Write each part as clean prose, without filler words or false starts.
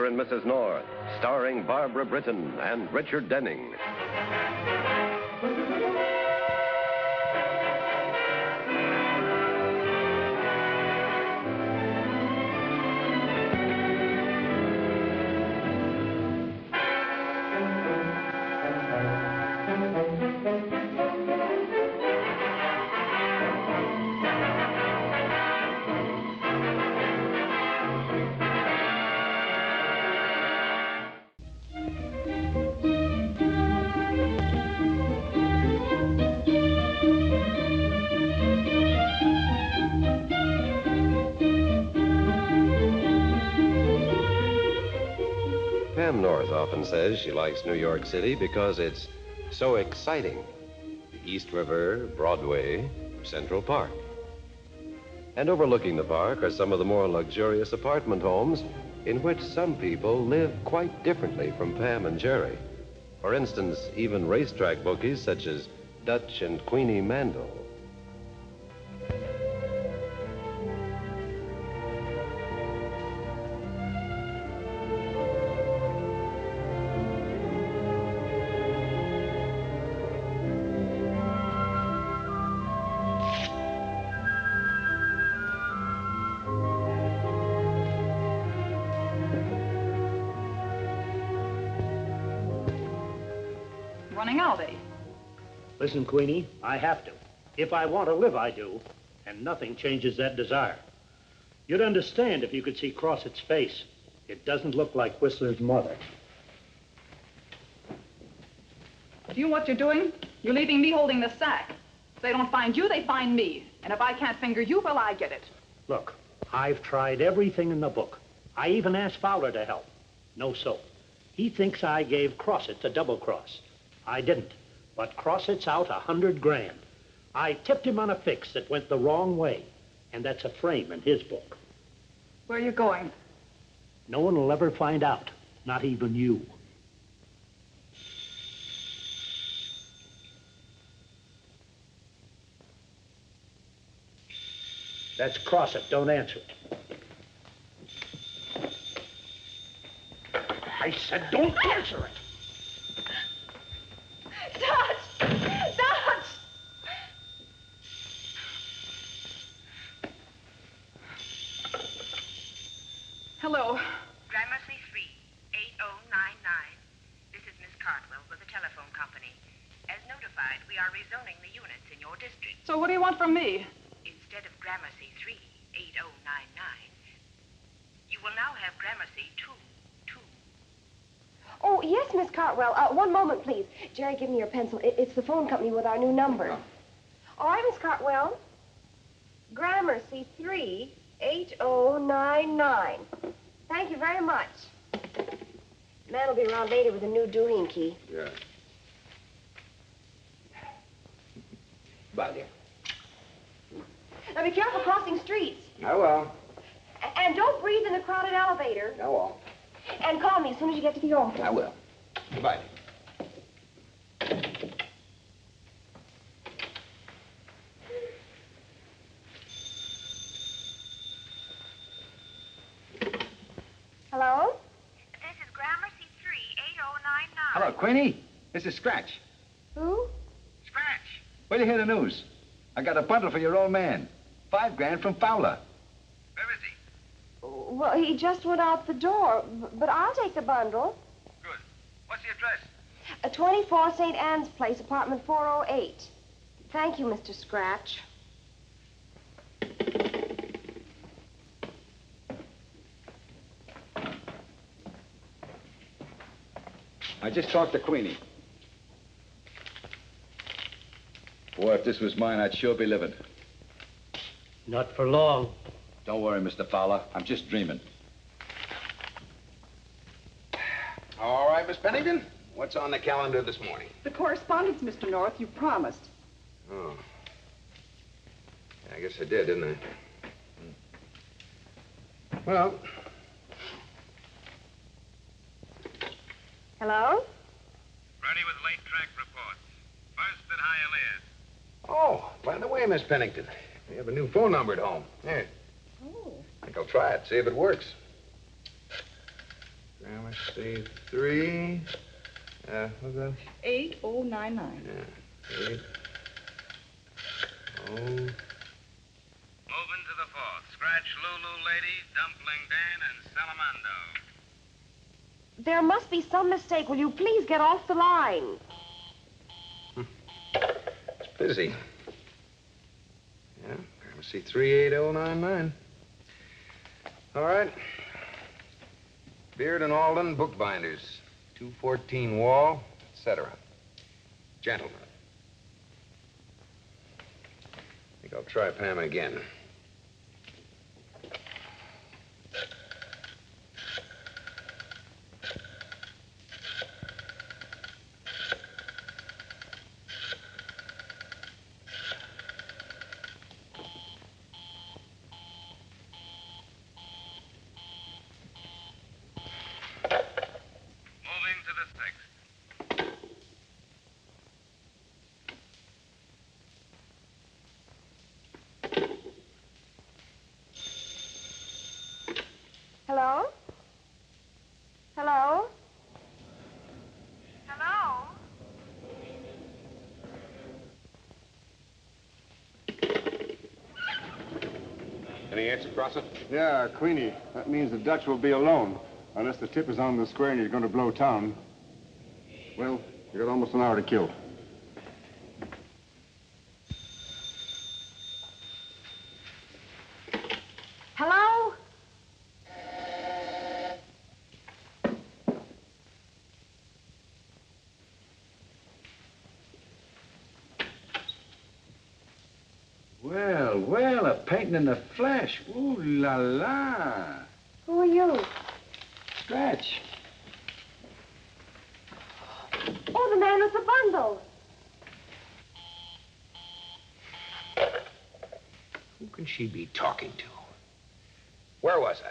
Mr. and Mrs. North, starring Barbara Britton and Richard Denning. Pam North often says she likes New York City because it's so exciting. The East River, Broadway, Central Park. And overlooking the park are some of the more luxurious apartment homes in which some people live quite differently from Pam and Jerry. For instance, even racetrack bookies such as Dutch and Queenie Mandel. Running out, eh? Listen, Queenie, I have to. If I want to live, I do. And nothing changes that desire. You'd understand if you could see Crossett's face. It doesn't look like Whistler's mother. Do you know what you're doing? You're leaving me holding the sack. If they don't find you, they find me. And if I can't finger you, well, I get it. Look, I've tried everything in the book. I even asked Fowler to help. No soap. He thinks I gave Crossett a double cross. I didn't, but Crossett's out $100 grand. I tipped him on a fix that went the wrong way, and that's a frame in his book. Where are you going? No one will ever find out, not even you. That's Crossett, don't answer it. I said don't answer it. Dutch! Dutch! Hello. Gramercy 3, 8099. This is Miss Cartwell with the telephone company. As notified, we are rezoning the units in your district. So what do you want from me? Instead of Gramercy 3, 8099, you will now have Gramercy 2. Oh, yes, Miss Cartwell. One moment, please. Jerry, give me your pencil. It's the phone company with our new number. Oh. All right, Miss Cartwell. Gramercy 3, 8099. Thank you very much. Man will be around later with a new Doreen key. Yeah. Bye, dear. Now, be careful crossing streets. I will. And don't breathe in the crowded elevator. I won't. And call me as soon as you get to the office. I will. Goodbye. Hello? This is Gramercy 3, 8099. Hello, Queenie. This is Scratch. Who? Scratch. Wait till you hear the news. I got a bundle for your old man. $5 grand from Fowler. Where is he? Well, he just went out the door, but I'll take the bundle. Good. What's the address? 24 St. Anne's Place, apartment 408. Thank you, Mr. Scratch. I just talked to Queenie. Boy, if this was mine, I'd sure be living. Not for long. Don't worry, Mr. Fowler. I'm just dreaming. All right, Miss Pennington. What's on the calendar this morning? The correspondence, Mr. North, you promised. Oh. Yeah, I guess I did, didn't I? Well. Hello? Ready with late track reports. First at Hialeah. Oh, by the way, Miss Pennington, we have a new phone number at home. Here. Oh. I think I'll try it, see if it works. Gramercy 3. What's that? 8099. Yeah. 8. Oh. Moving to the fourth. Scratch Lulu Lady, Dumpling Dan, and Salamando. There must be some mistake. Will you please get off the line? It's busy. Yeah, Gramercy 38099. All right. Beard and Alden, bookbinders. 214 Wall, etc. Gentlemen. I think I'll try Pam again. Moving to the sixth. Hello? Hello? Hello? Any answer, Crossett? Yeah, Queenie. That means the Dutch will be alone. Unless the tip is on the square and you're going to blow town. Well, you got almost an hour to kill. Hello? Well, well, a painting in the flesh. Ooh la la. Who are you? Scratch. Oh, the man with the bundle. Who can she be talking to? Where was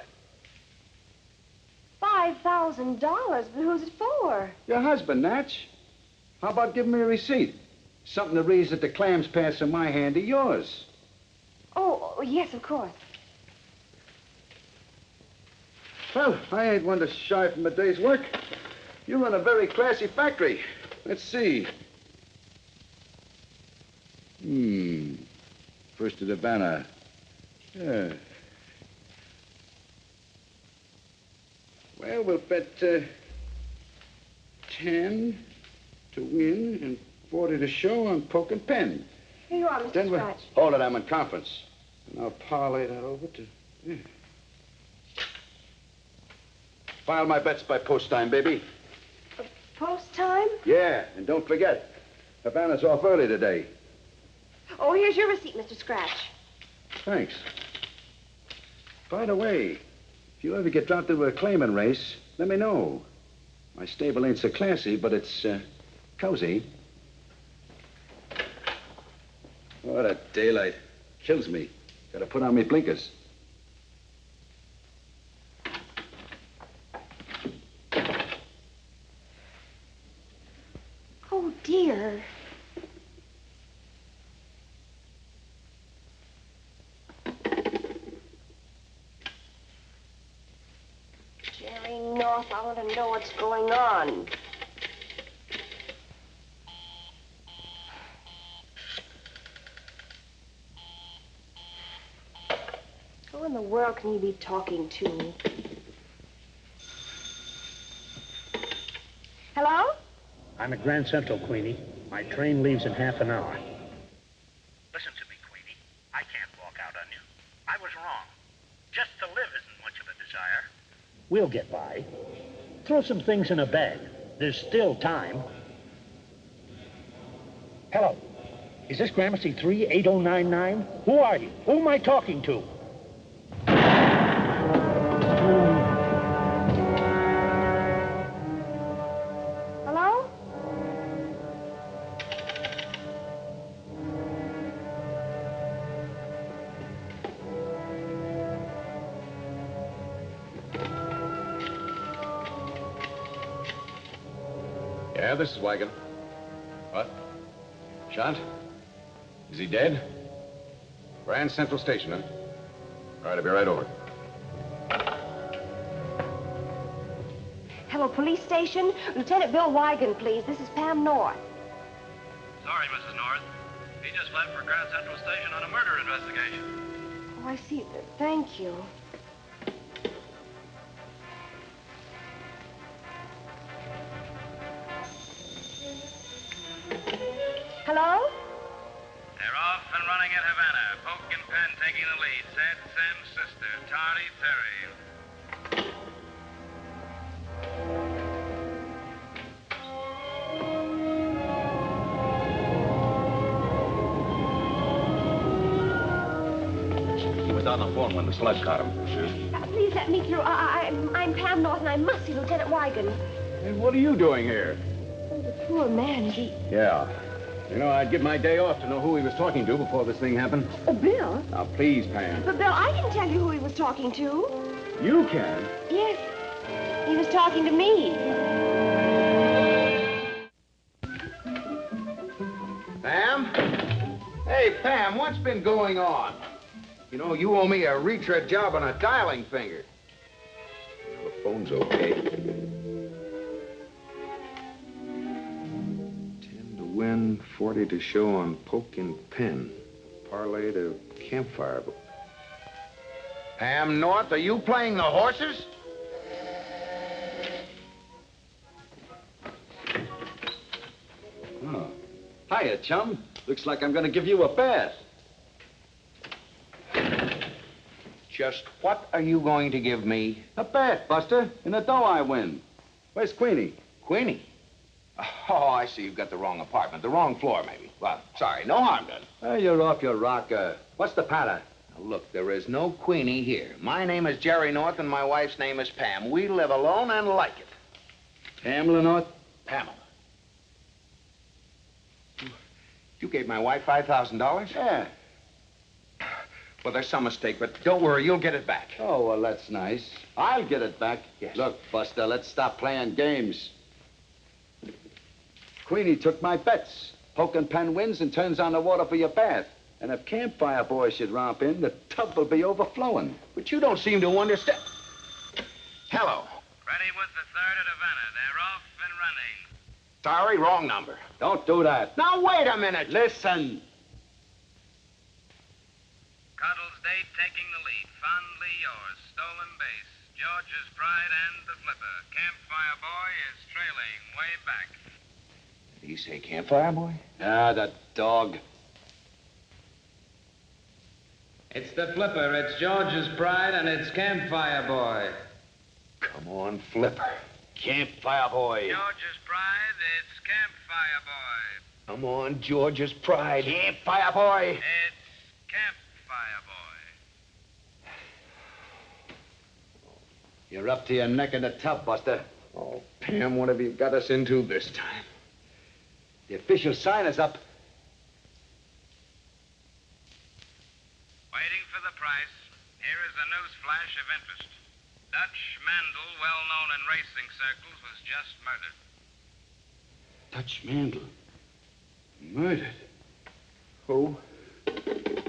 I? $5,000, but who's it for? Your husband, Natch. How about giving me a receipt? Something that reads that the clams pass from my hand to yours. Oh, yes, of course. Well, I ain't one to shy from a day's work. You run a very classy factory. Let's see. First of the banner. Yeah. Well, we'll bet 10 to win and 40 to show on poke and pen. Here you are, Mr. Then Scratch. Hold it, I'm in conference. And I'll parlay that over to... Yeah. File my bets by post time, baby. Post time? Yeah, and don't forget, Havana's off early today. Oh, here's your receipt, Mr. Scratch. Thanks. By the way, if you ever get dropped into a claiming race, let me know. My stable ain't so classy, but it's cozy. Oh, that daylight kills me. Gotta put on me blinkers. Oh, dear. Jerry North, I want to know what's going on. Who in the world can you be talking to? Hello? I'm at Grand Central, Queenie. My train leaves in half an hour. Listen to me, Queenie. I can't walk out on you. I was wrong. Just to live isn't much of a desire. We'll get by. Throw some things in a bag. There's still time. Hello. Is this Gramercy 38099? Who are you? Who am I talking to? Hello? Yeah, this is Wagon. What? Shot? Is he dead? Grand Central Station, huh? All right, I'll be right over. Central Police Station? Lieutenant Bill Wigan, please. This is Pam North. Sorry, Mrs. North. He just left for Grand Central Station on a murder investigation. Oh, I see. Thank you. Hello? They're off and running at Havana. Poke and Penn taking the lead. Sad Sam's sister, Tardy Terry. He was on the phone when the slug caught him. Please let me through. I'm Pam North, and I must see Lieutenant Wigan. Hey, what are you doing here? Oh, the poor man, Yeah. You know, I'd give my day off to know who he was talking to before this thing happened. Oh, Bill? Now, please, Pam. But, Bill, I didn't tell you who he was talking to. You can. Yes. He was talking to me. Pam? Hey, Pam, what's been going on? You know, you owe me a retread job on a dialing finger. The phone's okay. 10 to win, 40 to show on Poke and Pen. Parlay to Campfire. Pam North, are you playing the horses? Oh. Hiya, chum. Looks like I'm going to give you a bath. Just what are you going to give me? A bath, Buster, in the dough I win. Where's Queenie? Queenie? Oh, I see. You've got the wrong apartment. The wrong floor, maybe. Well, sorry. No harm done. Oh, you're off your rocker. What's the patter? Now, look, there is no Queenie here. My name is Jerry North, and my wife's name is Pam. We live alone and like it. Pamela North? Pamela. You gave my wife $5,000? Yeah. Well, there's some mistake, but don't worry. You'll get it back. Oh, well, that's nice. I'll get it back. Yes. Look, Buster, let's stop playing games. Queenie took my bets. Poke and Pen wins and turns on the water for your bath. And if Campfire Boy should romp in, the tub will be overflowing. But you don't seem to understand. Hello. Ready with the 3rd at Havana. They're off and running. Sorry, wrong number. Don't do that. Now, wait a minute. Listen. Cuddles Date taking the lead. Fondly yours. Stolen base. George's Pride and the Flipper. Campfire Boy is trailing way back. Did he say Campfire Boy? Ah, that dog. It's the Flipper. It's George's Pride, and it's Campfire Boy. Come on, Flipper. Campfire Boy. George's Pride, it's Campfire Boy. Come on, George's Pride. Campfire Boy. It's Campfire Boy. You're up to your neck in the tub, Buster. Oh, Pam, what have you got us into this time? The official sign is up. Waiting for the price. Here is a news flash of interest. Dutch Mandel, well known in racing circles, was just murdered. Dutch Mandel. Murdered. Who?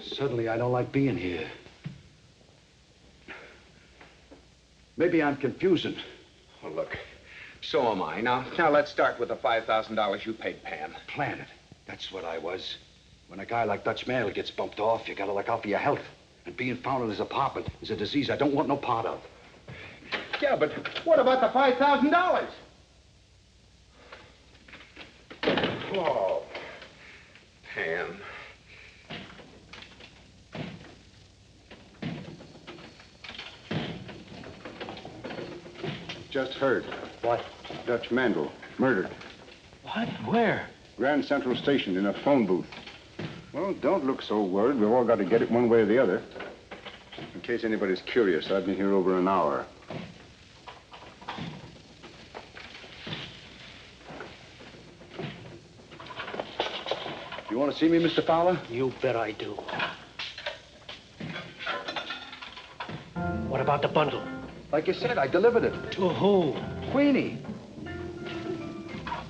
Suddenly, I don't like being here. Maybe I'm confusing. Oh, look, so am I. Now let's start with the $5,000 you paid Pam. Planet. That's what I was. When a guy like Dutch Mandel gets bumped off, you gotta look out for your health. And being found in his apartment is a disease I don't want no part of. Yeah, but what about the $5,000? Oh, Pam. Just heard. What? Dutch Mandel, murdered. What? Where? Grand Central Station in a phone booth. Well, don't look so worried. We've all got to get it one way or the other. In case anybody's curious, I've been here over an hour. You want to see me, Mr. Fowler? You bet I do. What about the bundle? Like you said, I delivered it. To who? Queenie.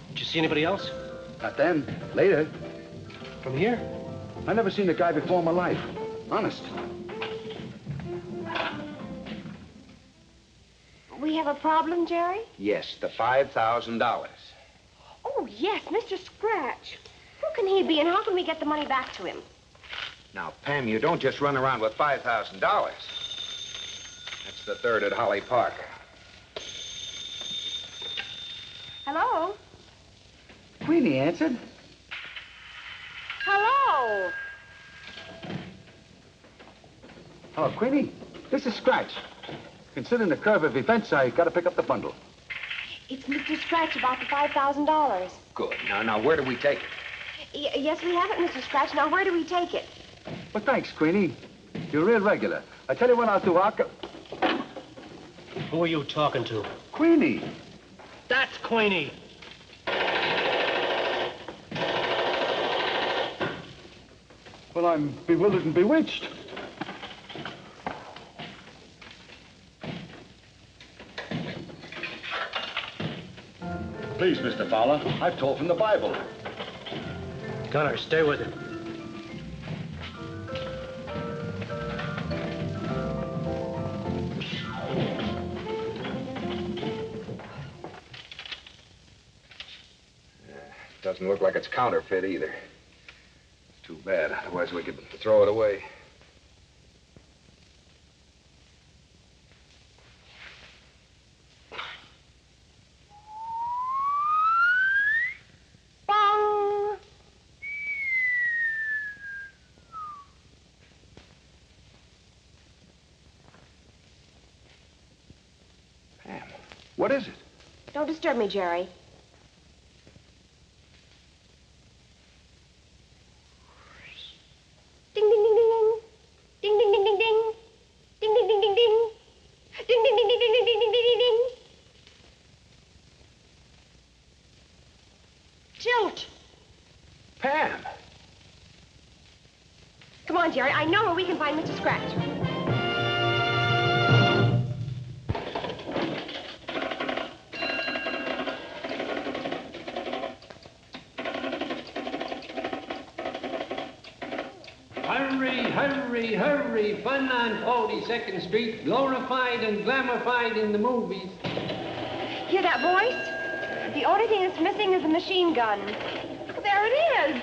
Did you see anybody else? Not then. Later. From here? I never seen a guy before in my life. Honest. We have a problem, Jerry? Yes, the $5,000. Oh, yes, Mr. Scratch. Who can he be, and how can we get the money back to him? Now, Pam, you don't just run around with $5,000. That's the third at Holly Park. Hello? Queenie answered. Hello? Oh, Queenie, this is Scratch. Considering the curve of events, I got to pick up the bundle. It's Mr. Scratch about the $5,000. Good. Now, where do we take it? Yes, we have it, Mr. Scratch. Now, where do we take it? Well, thanks, Queenie. You're real regular. I tell you what I'll do. Who are you talking to? Queenie. That's Queenie. Well, I'm bewildered and bewitched. Please, Mr. Fowler, I've told from the Bible. Gunner, stay with him. Doesn't look like it's counterfeit either. Too bad, otherwise we could throw it away. Bong! Pam, what is it? Don't disturb me, Jerry. Ding, ding, ding, ding, ding. Ding, ding, ding, ding, ding. Ding, ding, ding, ding, ding. Ding, ding, ding, ding, ding, ding, ding, ding, ding, ding. Jilt. Pam! Come on, Jerry. I know where we can find Mr. Scratch. Hurry, hurry, hurry. Fun on 42nd Street. Glorified and glamorified in the movies. Hear that voice? The only thing that's missing is the machine gun. There it is.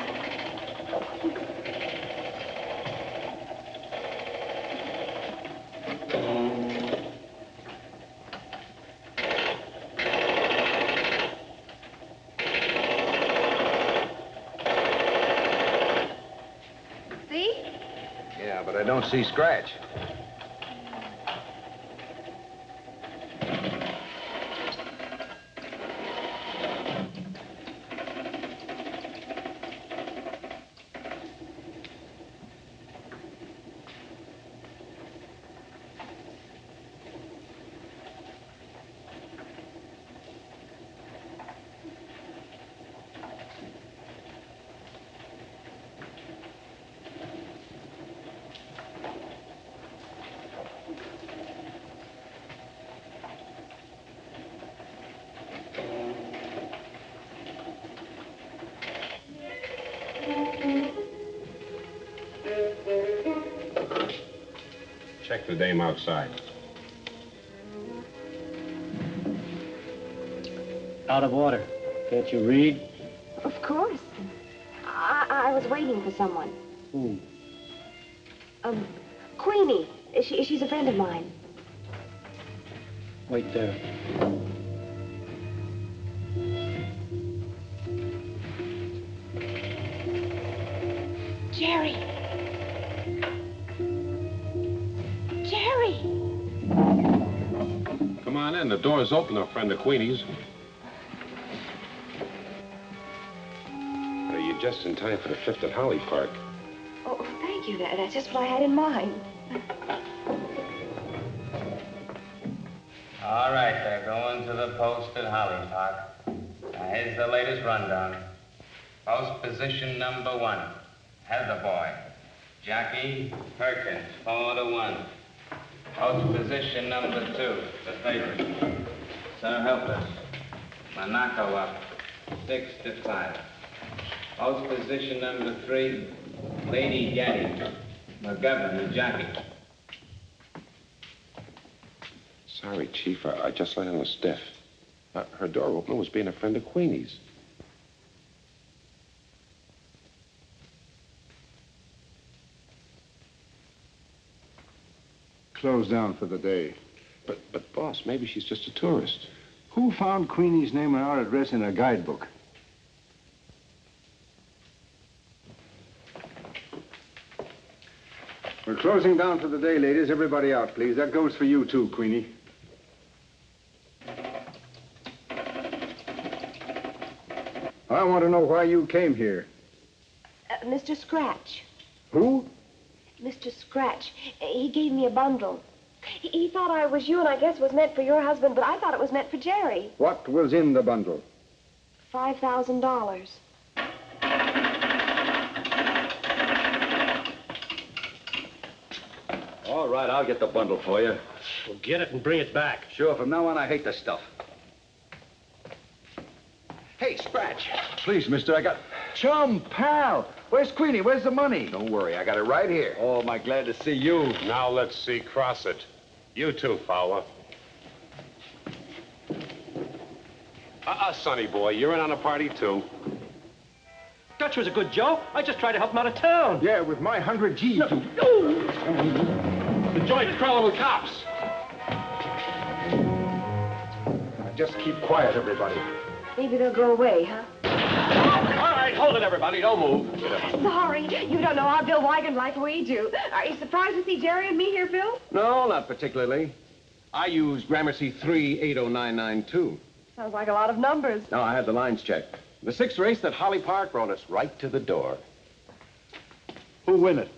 See? Yeah, but I don't see Scratch. Check the dame outside. Out of order. Can't you read? Of course. I was waiting for someone. Who? Queenie. She's a friend of mine. Wait there. Jerry. Jerry. Come on in. The door's open, our friend of Queenie's. You're just in time for the 5th at Holly Park. Oh, thank you. That's just what I had in mind. All right, they're going to the post at Holly Park. Now, here's the latest rundown. Post position number 1, Heather Boy. Jackie Perkins, 4-1. Post position number 2, the favorite. Sir Helpless. Monaco up, 6-5. Post position number 3, Lady Getty. McGovern and Jackie. Sorry, Chief. I just let in a stiff. Her door opener was being a friend of Queenie's. Closed down for the day. But, boss, maybe she's just a tourist. Who found Queenie's name and our address in a guidebook? We're closing down for the day, ladies. Everybody out, please. That goes for you, too, Queenie. I want to know why you came here. Mr. Scratch. Who? Mr. Scratch. He gave me a bundle. He thought I was you, and I guess it was meant for your husband, but I thought it was meant for Jerry. What was in the bundle? $5,000. All right, I'll get the bundle for you. Well, get it and bring it back. Sure, from now on, I hate this stuff. Hey, Scratch. Please, mister, I got... Chum, pal. Where's Queenie? Where's the money? Don't worry, I got it right here. Oh, am I glad to see you. Now let's see Crossett. You too, Fowler. Sonny boy, you're in on a party, too. Dutch was a good joke. I just tried to help him out of town. Yeah, with my 100 G's. No. The joint's crawling with cops. Just keep quiet, everybody. Maybe they'll go away, huh? All right, hold it, everybody. Don't move. Sorry, you don't know our Bill Wigan like we do. Are you surprised to see Jerry and me here, Bill? No, not particularly. I use Gramercy 38099-2. Sounds like a lot of numbers. No, I had the lines checked. The 6th race that Holly Park brought us right to the door. Who win it?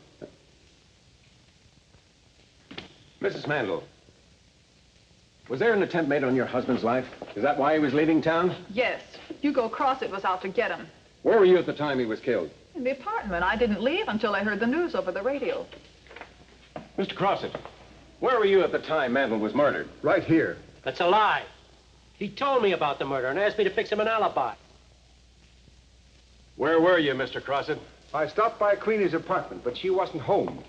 Mrs. Mandel, was there an attempt made on your husband's life? Is that why he was leaving town? Yes. Hugo Crossett was out to get him. Where were you at the time he was killed? In the apartment. I didn't leave until I heard the news over the radio. Mr. Crossett, where were you at the time Mandel was murdered? Right here. That's a lie. He told me about the murder and asked me to fix him an alibi. Where were you, Mr. Crossett? I stopped by Queenie's apartment, but she wasn't home.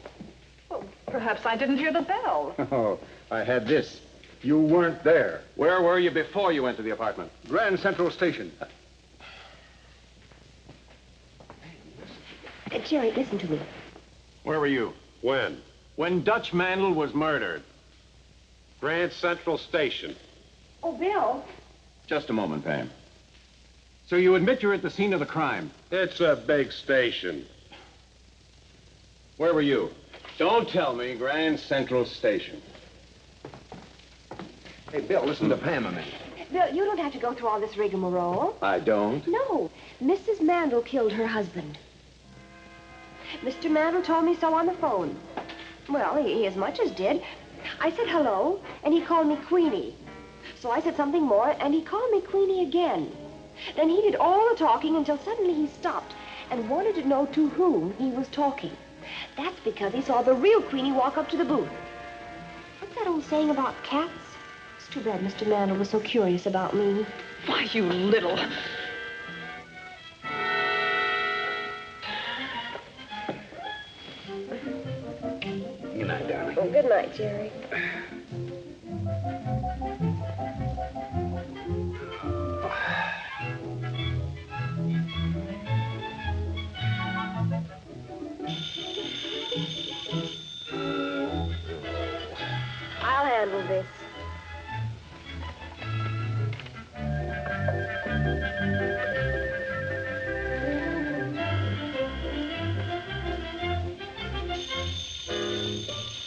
Well, perhaps I didn't hear the bell. Oh, I had this. You weren't there. Where were you before you went to the apartment? Grand Central Station. Jerry, listen to me. Where were you? When? When Dutch Mandel was murdered. Grand Central Station. Oh, Bill. Just a moment, Pam. So you admit you're at the scene of the crime? It's a big station. Where were you? Don't tell me. Grand Central Station. Hey, Bill, listen to Pam a minute. Bill, you don't have to go through all this rigmarole. I don't. No. Mrs. Mandel killed her husband. Mr. Mandel told me so on the phone. Well, he as much as did. I said hello, and he called me Queenie. So I said something more, and he called me Queenie again. Then he did all the talking until suddenly he stopped and wanted to know to whom he was talking. That's because he saw the real Queenie walk up to the booth. What's that old saying about cats? It's too bad Mr. Mandel was so curious about me. Why, you little... Good night, darling. Oh, good night, Jerry. I'll handle this.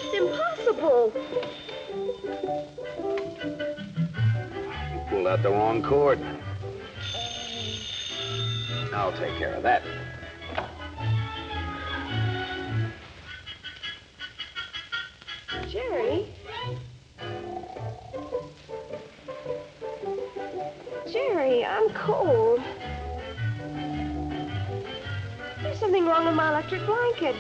It's impossible. You pulled out the wrong cord. I'll take care of that. Jerry? Jerry, I'm cold. There's something wrong with my electric blanket.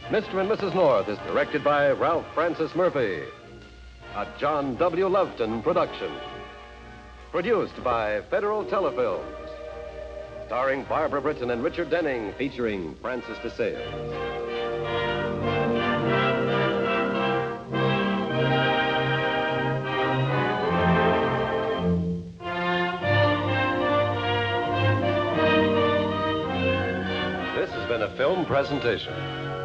Mr. and Mrs. North is directed by Ralph Francis Murphy. A John W. Loveton production. Produced by Federal Telefilms. Starring Barbara Britton and Richard Denning, featuring Francis DeSales. This has been a film presentation.